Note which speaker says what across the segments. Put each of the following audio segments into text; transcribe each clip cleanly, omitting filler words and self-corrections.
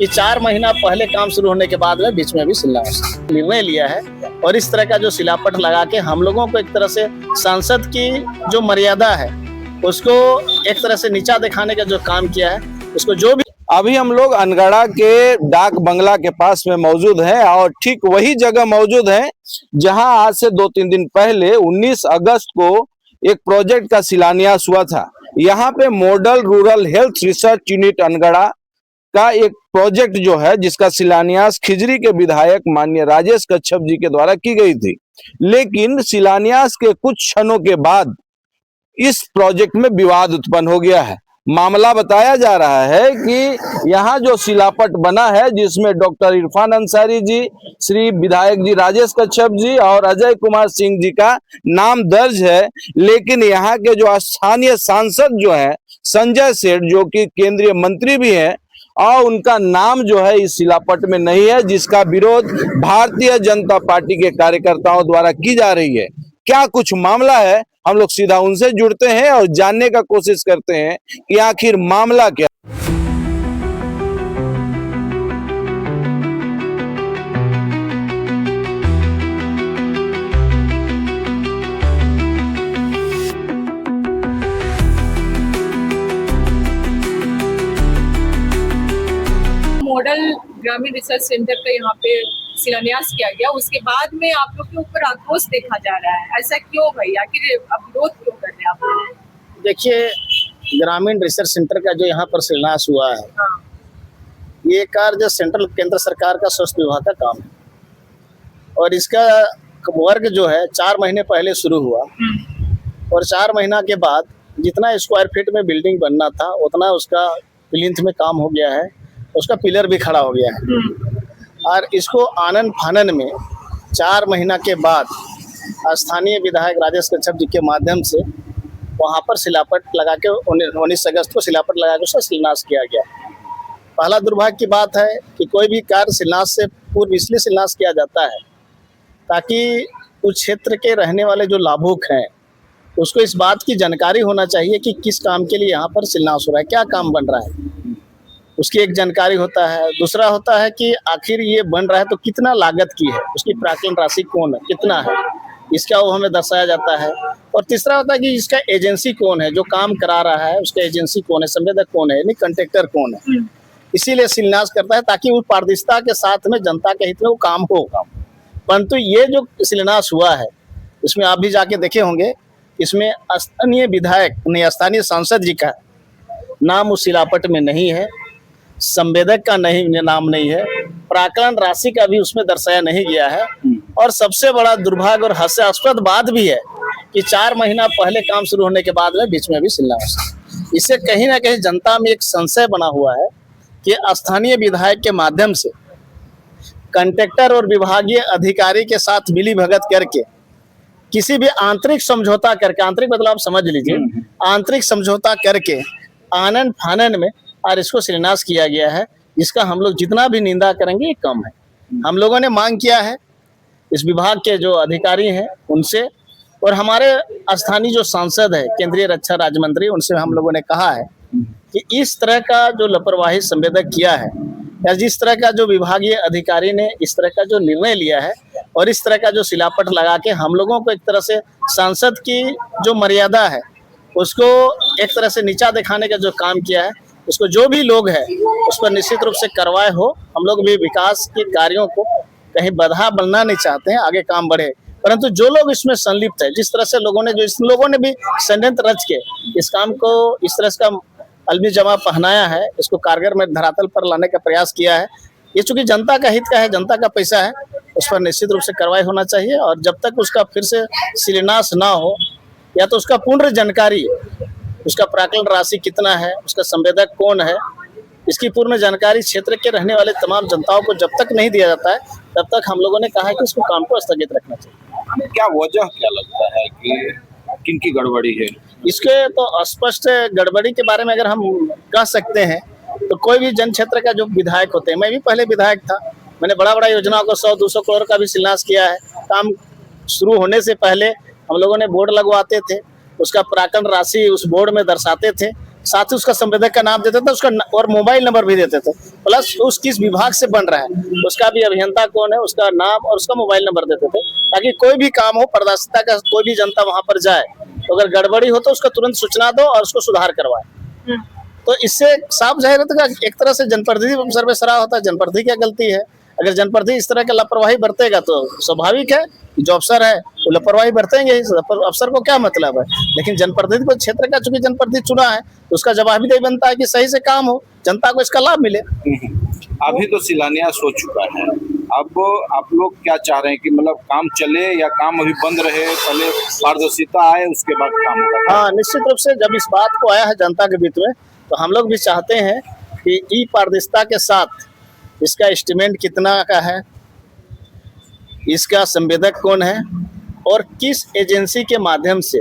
Speaker 1: कि 4 महीना पहले काम शुरू होने के बाद में बीच में भी शिलान्यास निर्णय लिया है। और इस तरह का जो शिलापट लगा के हम लोगों को एक तरह से सांसद की जो मर्यादा है उसको एक तरह से नीचा दिखाने का जो काम किया है, उसको जो भी।
Speaker 2: अभी हम लोग अनगढ़ा के डाक बंगला के पास में मौजूद हैं और ठीक वही जगह मौजूद हैं जहां आज से 2-3 दिन पहले 19 अगस्त को एक प्रोजेक्ट का शिलान्यास हुआ था। यहाँ पे model rural health research unit Angara का एक प्रोजेक्ट जो है, जिसका शिलान्यास खिजरी के विधायक माननीय राजेश कच्छप जी के द्वारा की गई थी। लेकिन शिलान्यास के कुछ क्षणों के बाद इस प्रोजेक्ट में विवाद उत्पन्न हो गया है। मामला बताया जा रहा है कि यहाँ जो शिलापट बना है, जिसमें डॉक्टर इरफान अंसारी जी, श्री विधायक जी राजेश कच्छप जी और अजय कुमार सिंह जी का नाम दर्ज है, लेकिन यहाँ के जो स्थानीय सांसद जो है संजय सेठ, जो कि केंद्रीय मंत्री भी हैं, और उनका नाम जो है इस शिलापट में नहीं है, जिसका विरोध भारतीय जनता पार्टी के कार्यकर्ताओं द्वारा की जा रही है। क्या कुछ मामला है, हम लोग सीधा उनसे जुड़ते हैं और जानने का कोशिश करते हैं कि आखिर मामला क्या।
Speaker 3: मॉडल ग्रामीण रिसर्च सेंटर का यहाँ पे शिलान्यास किया गया, उसके बाद में आप लोग के ऊपर आक्रोश देखा जा रहा है। ऐसा क्यों भाई, आखिर अब विरोध क्यों कर रहे हैं आप लोग?
Speaker 1: देखिए, ग्रामीण रिसर्च सेंटर का जो यहाँ पर शिलान्यास हुआ है, ये कार्य सेंट्रल केंद्र सरकार का स्वास्थ्य विभाग का काम है और इसका वर्क जो है 4 महीने पहले शुरू हुआ और 4 महीना के बाद जितना स्क्वायर फीट में बिल्डिंग बनना था उतना उसका प्लिंथ में काम हो गया है, उसका पिलर भी खड़ा हो गया है। और इसको आनन फानन में 4 महीना के बाद स्थानीय विधायक राजेश कच्छप जी के माध्यम से वहाँ पर शिलापट लगा के 19 अगस्त को शिलापट लगा के उसका शिलान्यास किया गया। पहला दुर्भाग्य की बात है कि कोई भी कार्य शिलान्यास से पूर्व इसलिए शिलान्यास किया जाता है ताकि उस क्षेत्र के रहने वाले जो लाभुक हैं उसको इस बात की जानकारी होना चाहिए कि किस काम के लिए यहाँ पर शिलान्यास हो रहा है, क्या काम बन रहा है, उसकी एक जानकारी होता है। दूसरा होता है कि आखिर ये बन रहा है तो कितना लागत की है, उसकी प्राकलन राशि कौन है, कितना है, इसका वो हमें दर्शाया जाता है। और तीसरा होता है कि इसका एजेंसी कौन है, जो काम करा रहा है उसका एजेंसी कौन है, संवेदक कौन है, यानी कंट्रैक्टर कौन है। इसीलिए शिलान्यास करता है ताकि वो पारदर्शिता के साथ में जनता के हित में वो काम हो। परंतु ये जो शिलान्यास हुआ है इसमें आप भी जाके देखे होंगे, इसमें स्थानीय विधायक स्थानीय सांसद जी का नाम उस शिलापट में नहीं है, संवेदक का नाम नहीं है, प्राकलन राशि का भी उसमें दर्शाया नहीं गया है। और सबसे बड़ा दुर्भाग्य और हास्यास्पद बात भी है कि 4 महीना पहले काम शुरू होने के बाद में बीच में भी शिलान्यास। इससे कहीं ना कहीं जनता में एक संशय बना हुआ है कि स्थानीय विधायक के माध्यम से कंट्रैक्टर और विभागीय अधिकारी के साथ मिली भगत करके किसी भी आंतरिक समझौता करके, आंतरिक मतलब आप समझ लीजिए, आंतरिक समझौता करके आनन फानन में और इसको शिलान्यास किया गया है। इसका हम लोग जितना भी निंदा करेंगे ये कम है। हम लोगों ने मांग किया है इस विभाग के जो अधिकारी हैं उनसे, और हमारे स्थानीय जो सांसद है केंद्रीय रक्षा राज्य मंत्री, उनसे हम लोगों ने कहा है कि इस तरह का जो लापरवाही संवेदक किया है या जिस तरह का जो विभागीय अधिकारी ने इस तरह का जो निर्णय लिया है और इस तरह का जो शिलापट लगा के हम लोगों को एक तरह से सांसद की जो मर्यादा है उसको एक तरह से नीचा दिखाने का जो काम किया है, उसको जो भी लोग हैं उस पर निश्चित रूप से कार्रवाई हो। हम लोग भी विकास के कार्यों को कहीं बाधा बनना नहीं चाहते हैं, आगे काम बढ़े, परंतु जो लोग इसमें संलिप्त है, जिस तरह से लोगों ने भी षड्यंत्र रच के इस काम को इस तरह का अलमी जमा पहनाया है, इसको कारगर में धरातल पर लाने का प्रयास किया है। ये चूंकि जनता का हित का है, जनता का पैसा है, उस पर निश्चित रूप से कार्रवाई होना चाहिए। और जब तक उसका फिर से शिलान्यास ना हो या तो उसका पूर्ण जानकारी, उसका प्राकलन राशि कितना है, उसका संवेदक कौन है, इसकी पूर्ण जानकारी क्षेत्र के रहने वाले तमाम जनताओं को जब तक नहीं दिया जाता है तब तक हम लोगों ने कहा है कि इसको काम को स्थगित रखना चाहिए।
Speaker 2: क्या वजह क्या लगता है कि किनकी गड़बड़ी है?
Speaker 1: इसके तो स्पष्ट गड़बड़ी के बारे में अगर हम कह सकते हैं तो कोई भी जन क्षेत्र का जो विधायक होते हैं, मैं भी पहले विधायक था, मैंने बड़ा योजनाओं को 100-200 करोड़ का भी शिलान्यास किया है। काम शुरू होने से पहले हम लोगों ने बोर्ड लगवाते थे, उसका प्राकलन राशि उस बोर्ड में दर्शाते थे साथ ही उसका संवेदक का नाम देते थे, उसका और मोबाइल नंबर भी देते थे, प्लस उस किस विभाग से बन रहा है उसका भी अभियंता कौन है, उसका नाम और उसका मोबाइल नंबर देते थे, ताकि कोई भी काम हो पारदर्शिता का, कोई भी जनता वहां पर जाए तो अगर गड़बड़ी हो तो उसका तुरंत सूचना दो और उसको सुधार करवाए। तो इससे साफ जाहिर होता है एक तरह से जनप्रतिनिधि अफसर में सराह होता है, जनप्रतिनिधि क्या गलती है। अगर जनप्रतिनिधि इस तरह की लापरवाही बरतेगा तो स्वाभाविक है कि जो अफसर है वो लापरवाही बरतेंगे ही, अफसर को क्या मतलब है। लेकिन जनप्रतिनिधि को क्षेत्र का चूंकि जनप्रतिनिधि चुना है तो उसका जवाबदेही बनता है कि सही से काम हो, जनता को इसका लाभ मिले।
Speaker 2: अभी तो शिलान्यास हो चुका है, अब आप लोग क्या चाह रहे हैं कि मतलब काम चले या काम अभी बंद रहे, पहले पारदर्शिता आए उसके बाद काम होगा?
Speaker 1: हाँ, निश्चित रूप से जब इस बात को आया है जनता के बीच में तो हम लोग भी चाहते हैं कि ई पारदर्शिता के साथ इसका एस्टिमेट कितना का है, इसका संवेदक कौन है और किस एजेंसी के माध्यम से,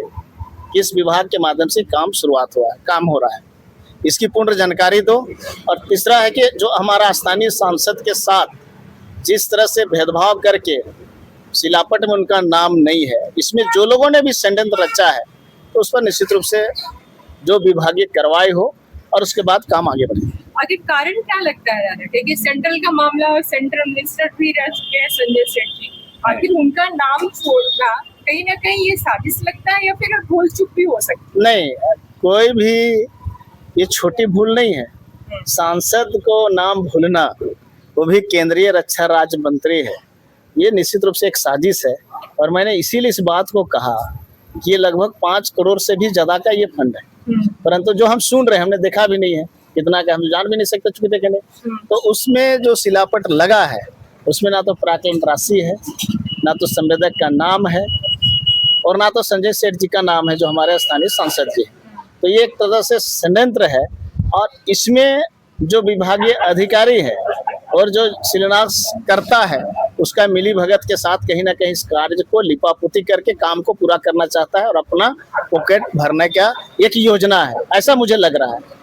Speaker 1: किस विभाग के माध्यम से काम शुरुआत हुआ है, काम हो रहा है, इसकी पूर्ण जानकारी दो। और तीसरा है कि जो हमारा स्थानीय सांसद के साथ जिस तरह से भेदभाव करके शिलापट में उनका नाम नहीं है, इसमें जो लोगों ने भी षड्यंत्र रचा है तो उस पर निश्चित रूप से जो विभागीय कार्रवाई हो और उसके बाद काम आगे बढ़े।
Speaker 3: आखिर कारण क्या लगता है दादा, क्योंकि सेंट्रल का मामला और सेंट्रल मिनिस्टर भी रह चुके हैं संजय सेठ जी, आखिर उनका नाम छोड़ना कहीं ना कहीं ये साजिश लगता है या फिर भूल चूक भी हो सकती है?
Speaker 1: नहीं, कोई भी ये छोटी भूल नहीं है। सांसद को नाम भूलना, वो भी केंद्रीय रक्षा राज्य मंत्री है, ये निश्चित रूप से एक साजिश है। और मैंने इसीलिए इस बात को कहा कि ये लगभग 5 करोड़ से भी ज्यादा का ये फंड है, परंतु जो हम सुन रहे हैं हमने देखा भी नहीं है कितना का, हम जान भी नहीं सकते चूंकि देखे नहीं। तो उसमें जो शिलापट लगा है उसमें ना तो प्राक्कलन राशि है, ना तो संवेदक का नाम है और ना तो संजय सेठ जी का नाम है जो हमारे स्थानीय सांसद जी हैं। तो ये एक तरह से षड्यंत्र है और इसमें जो विभागीय अधिकारी है और जो शिलान्यास करता है उसका मिली भगत के साथ कहीं ना कहीं इस कार्य को लिपापोती करके काम को पूरा करना चाहता है और अपना पॉकेट भरने का एक योजना है, ऐसा मुझे लग रहा है।